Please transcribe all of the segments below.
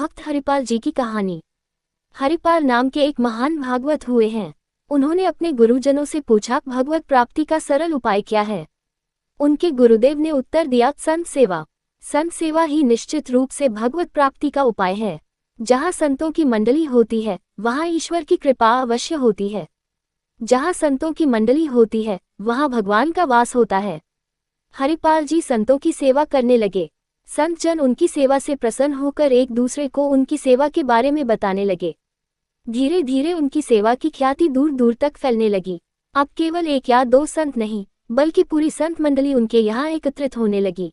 भक्त हरिपाल जी की कहानी। हरिपाल नाम के एक महान भागवत हुए हैं। उन्होंने अपने गुरुजनों से पूछा, भगवत प्राप्ति का सरल उपाय क्या है। उनके गुरुदेव ने उत्तर दिया, संत सेवा। संत सेवा ही निश्चित रूप से भगवत प्राप्ति का उपाय है। जहाँ संतों की मंडली होती है वहाँ ईश्वर की कृपा अवश्य होती है। जहाँ संतों की मंडली होती है वहाँ भगवान का वास होता है। हरिपाल जी संतों की सेवा करने लगे। संत जन उनकी सेवा से प्रसन्न होकर एक दूसरे को उनकी सेवा के बारे में बताने लगे। धीरे धीरे उनकी सेवा की ख्याति दूर दूर तक फैलने लगी। अब केवल एक या दो संत नहीं बल्कि पूरी संत मंडली उनके यहाँ एकत्रित होने लगी।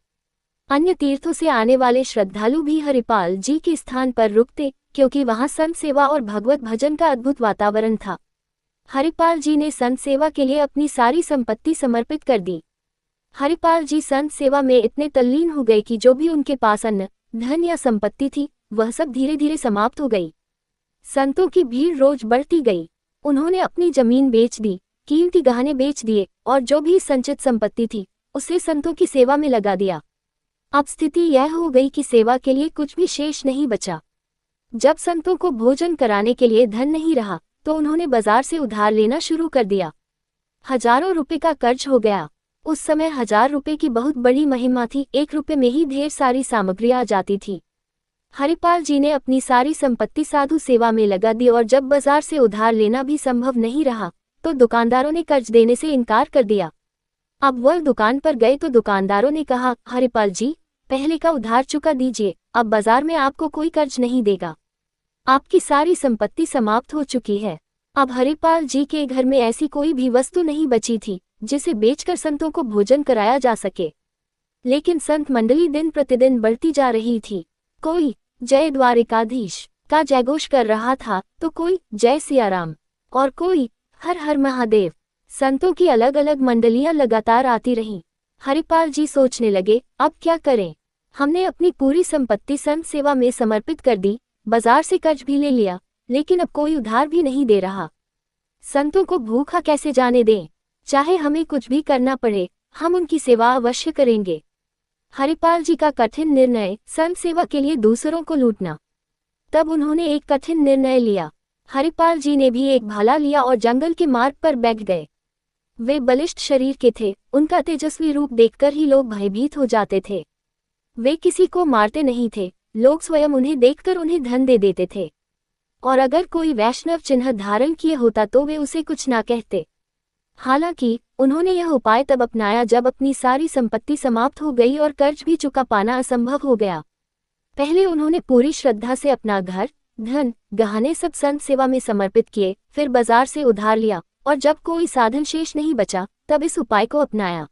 अन्य तीर्थों से आने वाले श्रद्धालु भी हरिपाल जी के स्थान पर रुकते, क्योंकि वहाँ संत सेवा और भगवत भजन का अद्भुत वातावरण था। हरिपाल जी ने संत सेवा के लिए अपनी सारी संपत्ति समर्पित कर दी। हरिपाल जी संत सेवा में इतने तल्लीन हो गए कि जो भी उनके पास अन्न, धन या संपत्ति थी वह सब धीरे धीरे समाप्त हो गई। संतों की भीड़ रोज बढ़ती गई। उन्होंने अपनी जमीन बेच दी, कीमती गहने बेच दिए और जो भी संचित संपत्ति थी उसे संतों की सेवा में लगा दिया। अब स्थिति यह हो गई कि सेवा के लिए कुछ भी शेष नहीं बचा। जब संतों को भोजन कराने के लिए धन नहीं रहा तो उन्होंने बाजार से उधार लेना शुरू कर दिया। हजारों रुपए का कर्ज हो गया। उस समय 1000 रुपए की बहुत बड़ी महिमा थी। 1 रुपए में ही ढेर सारी सामग्री आ जाती थी। हरिपाल जी ने अपनी सारी संपत्ति साधु सेवा में लगा दी और जब बाजार से उधार लेना भी संभव नहीं रहा तो दुकानदारों ने कर्ज देने से इनकार कर दिया। अब वह दुकान पर गए तो दुकानदारों ने कहा, हरिपाल जी पहले का उधार चुका दीजिए, अब बाजार में आपको कोई कर्ज नहीं देगा। आपकी सारी संपत्ति समाप्त हो चुकी है। अब हरिपाल जी के घर में ऐसी कोई भी वस्तु नहीं बची थी जिसे बेचकर संतों को भोजन कराया जा सके। लेकिन संत मंडली दिन प्रतिदिन बढ़ती जा रही थी। कोई जय द्वारिकाधीश का जयघोष कर रहा था तो कोई जय सियाराम और कोई हर हर महादेव। संतों की अलग अलग मंडलियां लगातार आती रहीं। हरिपाल जी सोचने लगे, अब क्या करें। हमने अपनी पूरी संपत्ति संत सेवा में समर्पित कर दी, बाजार से कर्ज भी ले लिया, लेकिन अब कोई उधार भी नहीं दे रहा। संतों को भूखा कैसे जाने दें। चाहे हमें कुछ भी करना पड़े हम उनकी सेवा अवश्य करेंगे। हरिपाल जी का कठिन निर्णय, संत सेवा के लिए दूसरों को लूटना। तब उन्होंने एक कठिन निर्णय लिया। हरिपाल जी ने भी एक भाला लिया और जंगल के मार्ग पर बैठ गए। वे बलिष्ठ शरीर के थे, उनका तेजस्वी रूप देखकर ही लोग भयभीत हो जाते थे। वे किसी को मारते नहीं थे, लोग स्वयं उन्हें देखकर उन्हें धन दे देते थे। और अगर कोई वैष्णव चिन्ह धारण किए होता तो वे उसे कुछ ना कहते। हालांकि उन्होंने यह उपाय तब अपनाया जब अपनी सारी संपत्ति समाप्त हो गई और कर्ज भी चुका पाना असंभव हो गया। पहले उन्होंने पूरी श्रद्धा से अपना घर, धन, गहने सब संत सेवा में समर्पित किए, फिर बाजार से उधार लिया और जब कोई साधन शेष नहीं बचा तब इस उपाय को अपनाया।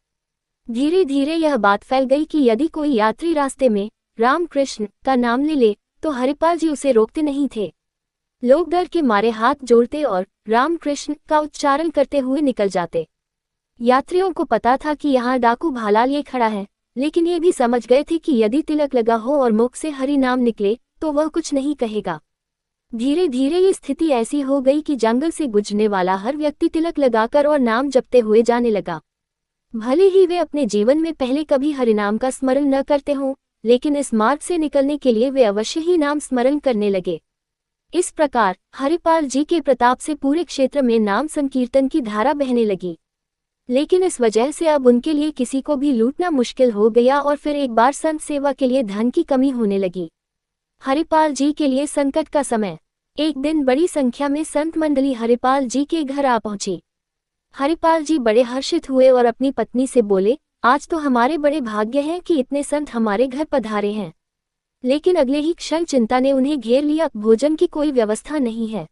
धीरे धीरे यह बात फैल गई कि यदि कोई यात्री रास्ते में राम कृष्ण का नाम ले ले तो हरिपाल जी उसे रोकते नहीं थे। लोग डर के मारे हाथ जोड़ते और राम कृष्ण का उच्चारण करते हुए निकल जाते। यात्रियों को पता था कि यहाँ डाकू भाला लिए खड़ा है, लेकिन ये भी समझ गए थे कि यदि तिलक लगा हो और मुख से हरि नाम निकले तो वह कुछ नहीं कहेगा। धीरे धीरे ये स्थिति ऐसी हो गई कि जंगल से गुजरने वाला हर व्यक्ति तिलक लगाकर और नाम जपते हुए जाने लगा। भले ही वे अपने जीवन में पहले कभी हरिनाम का स्मरण न करते हों, लेकिन इस मार्ग से निकलने के लिए वे अवश्य ही नाम स्मरण करने लगे। इस प्रकार हरिपाल जी के प्रताप से पूरे क्षेत्र में नाम संकीर्तन की धारा बहने लगी। लेकिन इस वजह से अब उनके लिए किसी को भी लूटना मुश्किल हो गया और फिर एक बार संत सेवा के लिए धन की कमी होने लगी। हरिपाल जी के लिए संकट का समय। एक दिन बड़ी संख्या में संत मंडली हरिपाल जी के घर आ पहुंची। हरिपाल जी बड़े हर्षित हुए और अपनी पत्नी से बोले, आज तो हमारे बड़े भाग्य हैं कि इतने संत हमारे घर पधारे हैं। लेकिन अगले ही क्षण चिंता ने उन्हें घेर लिया। भोजन की कोई व्यवस्था नहीं है,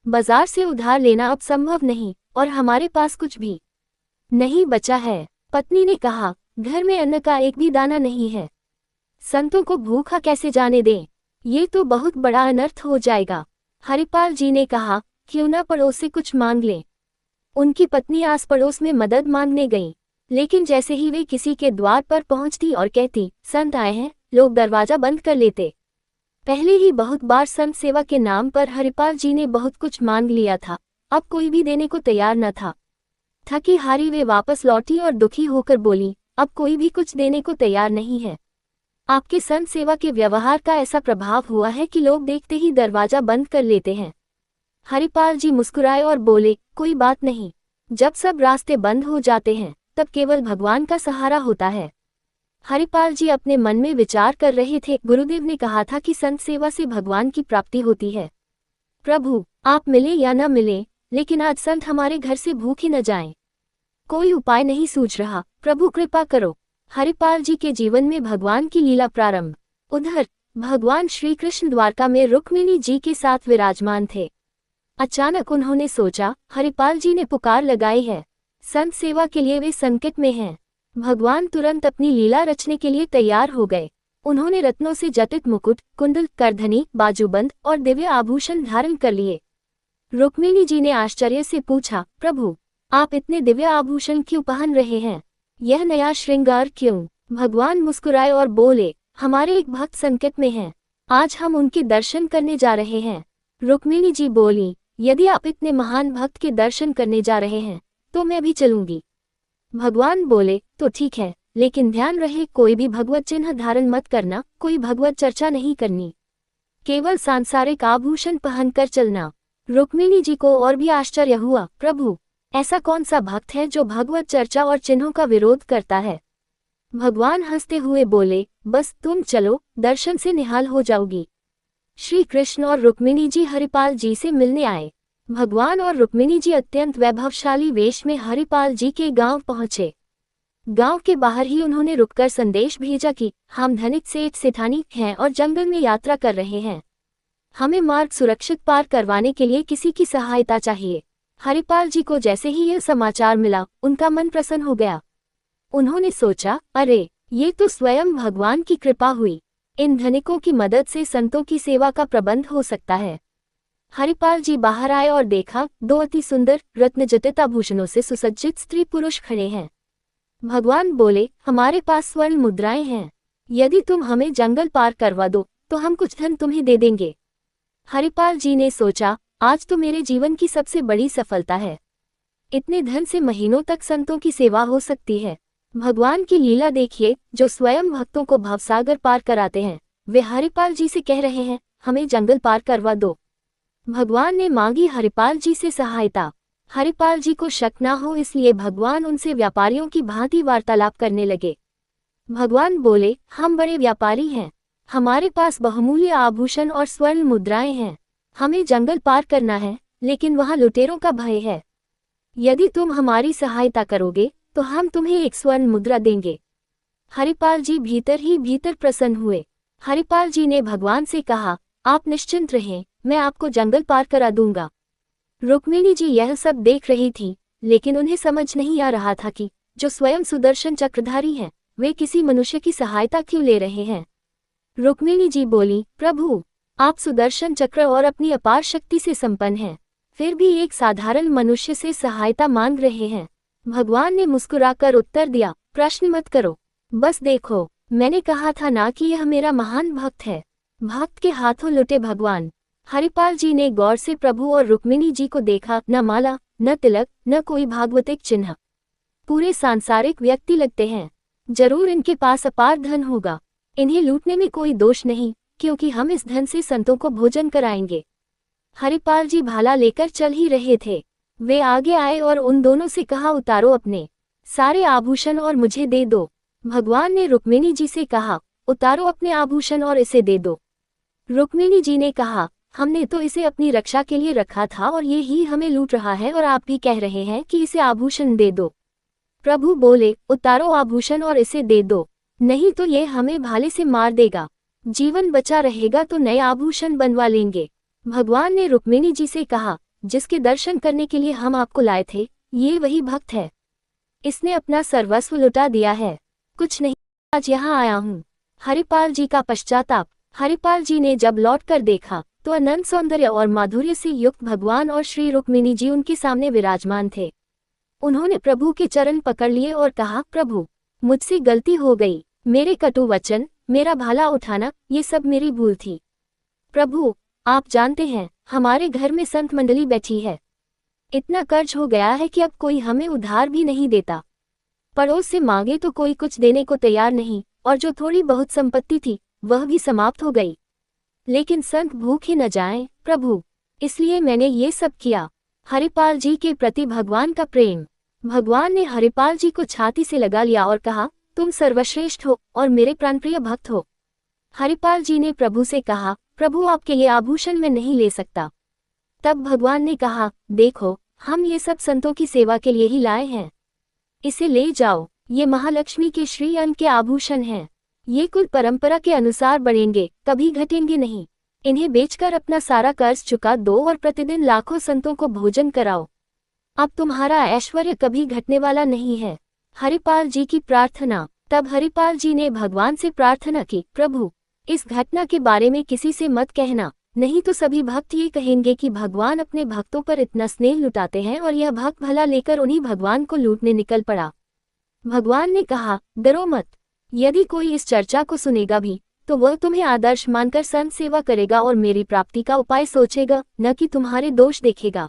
बाजार से उधार लेना अब संभव नहीं और हमारे पास कुछ भी नहीं बचा है। पत्नी ने कहा, घर में अन्न का एक भी दाना नहीं है, संतों को भूखा कैसे जाने दें। ये तो बहुत बड़ा अनर्थ हो जाएगा। हरिपाल जी ने कहा, क्यों न पड़ोस से कुछ मांग लें। उनकी पत्नी आस पड़ोस में मदद मांगने गई, लेकिन जैसे ही वे किसी के द्वार पर पहुंचती और कहती, संत आए हैं, लोग दरवाजा बंद कर लेते। पहले ही बहुत बार संत सेवा के नाम पर हरिपाल जी ने बहुत कुछ मांग लिया था, अब कोई भी देने को तैयार न था। थकी हारी वे वापस लौटी और दुखी होकर बोली, अब कोई भी कुछ देने को तैयार नहीं है। आपके संत सेवा के व्यवहार का ऐसा प्रभाव हुआ है कि लोग देखते ही दरवाजा बंद कर लेते हैं। हरिपाल जी मुस्कुराए और बोले, कोई बात नहीं। जब सब रास्ते बंद हो जाते हैं तब केवल भगवान का सहारा होता है। हरिपाल जी अपने मन में विचार कर रहे थे। गुरुदेव ने कहा था कि संत सेवा से भगवान की प्राप्ति होती है। प्रभु, आप मिले या न मिले, लेकिन आज संत हमारे घर से भूखे न जाएं। कोई उपाय नहीं सूझ रहा, प्रभु कृपा करो। हरिपाल जी के जीवन में भगवान की लीला प्रारंभ। उधर भगवान श्री कृष्ण द्वारका में रुक्मिणी जी के साथ विराजमान थे। अचानक उन्होंने सोचा, हरिपाल जी ने पुकार लगाई है, संत सेवा के लिए वे संकट में हैं। भगवान तुरंत अपनी लीला रचने के लिए तैयार हो गए। उन्होंने रत्नों से जटित मुकुट, कुंडल, करधनी, बाजूबंद और दिव्य आभूषण धारण कर लिए। रुक्मिणी जी ने आश्चर्य से पूछा, प्रभु, आप इतने दिव्य आभूषण क्यों पहन रहे हैं? यह नया श्रृंगार क्यों? भगवान मुस्कुराए और बोले, हमारे एक भक्त संकट में हैं, आज हम उनके दर्शन करने जा रहे हैं। रुक्मिणी जी बोली, यदि आप इतने महान भक्त के दर्शन करने जा रहे हैं तो मैं भी चलूंगी। भगवान बोले, तो ठीक है, लेकिन ध्यान रहे कोई भी भगवत चिन्ह धारण मत करना, कोई भगवत चर्चा नहीं करनी, केवल सांसारिक आभूषण पहनकर चलना। रुक्मिणी जी को और भी आश्चर्य हुआ, प्रभु, ऐसा कौन सा भक्त है जो भगवत चर्चा और चिन्हों का विरोध करता है? भगवान हंसते हुए बोले, बस तुम चलो, दर्शन से निहाल हो जाओगी। श्री कृष्ण और रुक्मिणी जी हरिपाल जी से मिलने आए। भगवान और रुक्मिणी जी अत्यंत वैभवशाली वेश में हरिपाल जी के गांव पहुंचे। गांव के बाहर ही उन्होंने रुककर संदेश भेजा कि हम धनिक सेठ सेठानी हैं और जंगल में यात्रा कर रहे हैं। हमें मार्ग सुरक्षित पार करवाने के लिए किसी की सहायता चाहिए। हरिपाल जी को जैसे ही यह समाचार मिला, उनका मन प्रसन्न हो गया। उन्होंने सोचा, अरे, ये तो स्वयं भगवान की कृपा हुई। इन धनिकों की मदद से संतों की सेवा का प्रबंध हो सकता है। हरिपाल जी बाहर आए और देखा, दो अति सुंदर रत्नजटित आभूषणों से सुसज्जित स्त्री पुरुष खड़े हैं। भगवान बोले, हमारे पास स्वर्ण मुद्राएं हैं, यदि तुम हमें जंगल पार करवा दो तो हम कुछ धन तुम्हें दे देंगे। हरिपाल जी ने सोचा, आज तो मेरे जीवन की सबसे बड़ी सफलता है। इतने धन से महीनों तक संतों की सेवा हो सकती है। भगवान की लीला देखिए, जो स्वयं भक्तों को भवसागर पार कराते हैं। वे हरिपाल जी से कह रहे हैं, हमें जंगल पार करवा दो। भगवान ने मांगी हरिपाल जी से सहायता। हरिपाल जी को शक न हो इसलिए भगवान उनसे व्यापारियों की भांति वार्तालाप करने लगे। भगवान बोले, हम बड़े व्यापारी हैं, हमारे पास बहुमूल्य आभूषण और स्वर्ण मुद्राएं हैं। हमें जंगल पार करना है, लेकिन वहां लुटेरों का भय है। यदि तुम हमारी सहायता करोगे तो हम तुम्हें एक स्वर्ण मुद्रा देंगे। हरिपाल जी भीतर ही भीतर प्रसन्न हुए। हरिपाल जी ने भगवान से कहा, आप निश्चिंत रहें, मैं आपको जंगल पार करा दूंगा। रुक्मिणी जी यह सब देख रही थी, लेकिन उन्हें समझ नहीं आ रहा था कि जो स्वयं सुदर्शन चक्रधारी हैं, वे किसी मनुष्य की सहायता क्यों ले रहे हैं। रुक्मिणी जी बोली, प्रभु, आप सुदर्शन चक्र और अपनी अपार शक्ति से संपन्न हैं, फिर भी एक साधारण मनुष्य से सहायता मांग रहे हैं। भगवान ने मुस्कुराकर उत्तर दिया, प्रश्न मत करो, बस देखो, मैंने कहा था ना कि यह मेरा महान भक्त है। भक्त के हाथों लुटे भगवान। हरिपाल जी ने गौर से प्रभु और रुक्मिणी जी को देखा, न माला, न तिलक, न कोई भागवतिक चिन्ह। पूरे सांसारिक व्यक्ति लगते हैं। जरूर इनके पास अपार धन होगा। इन्हें लूटने में कोई दोष नहीं, क्योंकि हम इस धन से संतों को भोजन कराएंगे। हरिपाल जी भाला लेकर चल ही रहे थे। वे आगे आए और उन दोनों से कहा, उतारो अपने सारे आभूषण और मुझे दे दो। भगवान ने रुक्मिणी जी से कहा, उतारो अपने आभूषण और इसे दे दो। रुक्मिणी जी ने कहा, हमने तो इसे अपनी रक्षा के लिए रखा था और ये ही हमें लूट रहा है और आप भी कह रहे हैं कि इसे आभूषण दे दो। प्रभु बोले, उतारो आभूषण और इसे दे दो, नहीं तो ये हमें भाले से मार देगा। जीवन बचा रहेगा तो नए आभूषण बनवा लेंगे। भगवान ने रुक्मिणी जी से कहा, जिसके दर्शन करने के लिए हम आपको लाए थे, ये वही भक्त है। इसने अपना सर्वस्व लुटा दिया है। कुछ नहीं, आज यहाँ आया हूँ। हरिपाल जी का पश्चाताप। हरिपाल जी ने जब लौट कर देखा तो अनंत सौंदर्य और माधुर्य से युक्त भगवान और श्री रुक्मिणी जी उनके सामने विराजमान थे। उन्होंने प्रभु के चरण पकड़ लिए और कहा, प्रभु, मुझसे गलती हो गई। मेरे कटु वचन, मेरा भाला उठाना, ये सब मेरी भूल थी। प्रभु, आप जानते हैं, हमारे घर में संत मंडली बैठी है। इतना कर्ज हो गया है कि अब कोई हमें उधार भी नहीं देता। पड़ोस से मांगे तो कोई कुछ देने को तैयार नहीं, और जो थोड़ी बहुत संपत्ति थी वह भी समाप्त हो गई। लेकिन संत भूखे न जाएं, प्रभु, इसलिए मैंने ये सब किया। हरिपाल जी के प्रति भगवान का प्रेम। भगवान ने हरिपाल जी को छाती से लगा लिया और कहा, तुम सर्वश्रेष्ठ हो और मेरे प्राणप्रिय भक्त हो। हरिपाल जी ने प्रभु से कहा, प्रभु आपके ये आभूषण मैं नहीं ले सकता। तब भगवान ने कहा, देखो, हम ये सब संतों की सेवा के लिए ही लाए हैं, इसे ले जाओ। ये महालक्ष्मी के श्री अंग के आभूषण हैं। ये कुल परंपरा के अनुसार बढ़ेंगे, कभी घटेंगे नहीं। इन्हें बेचकर अपना सारा कर्ज चुका दो और प्रतिदिन लाखों संतों को भोजन कराओ। अब तुम्हारा ऐश्वर्य कभी घटने वाला नहीं है। हरिपाल जी की प्रार्थना। तब हरिपाल जी ने भगवान से प्रार्थना की, प्रभु, इस घटना के बारे में किसी से मत कहना, नहीं तो सभी भक्त ये कहेंगे कि भगवान अपने भक्तों पर इतना स्नेह लुटाते हैं और यह भक्त भला लेकर उन्हीं भगवान को लूटने निकल पड़ा। भगवान ने कहा, डरो मत। यदि कोई इस चर्चा को सुनेगा भी तो वह तुम्हें आदर्श मानकर संत सेवा करेगा और मेरी प्राप्ति का उपाय सोचेगा, न कि तुम्हारे दोष देखेगा।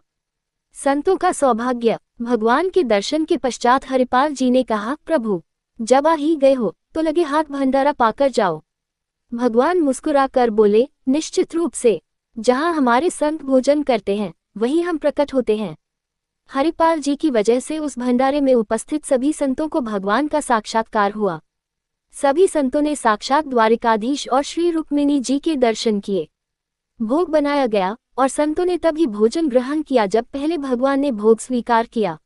संतों का सौभाग्य। भगवान के दर्शन के पश्चात हरिपाल जी ने कहा, प्रभु, जब आ ही गए हो तो लगे हाथ भंडारा पाकर जाओ। भगवान मुस्कुराकर बोले, निश्चित रूप से, जहां हमारे संत भोजन करते हैं वहीं हम प्रकट होते हैं। हरिपाल जी की वजह से उस भंडारे में उपस्थित सभी संतों को भगवान का साक्षात्कार हुआ। सभी संतों ने साक्षात द्वारिकाधीश और श्री रुक्मिणी जी के दर्शन किए। भोग बनाया गया और संतों ने तभी भोजन ग्रहण किया जब पहले भगवान ने भोग स्वीकार किया।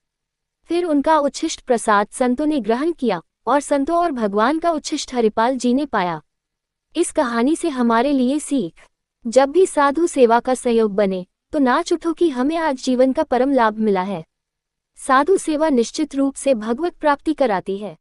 फिर उनका उच्छिष्ट प्रसाद संतों ने ग्रहण किया और संतों और भगवान का उच्छिष्ट हरिपाल जी ने पाया। इस कहानी से हमारे लिए सीख, जब भी साधु सेवा का सहयोग बने तो नाच उठो कि हमें आज जीवन का परम लाभ मिला है। साधु सेवा निश्चित रूप से भगवत प्राप्ति कराती है।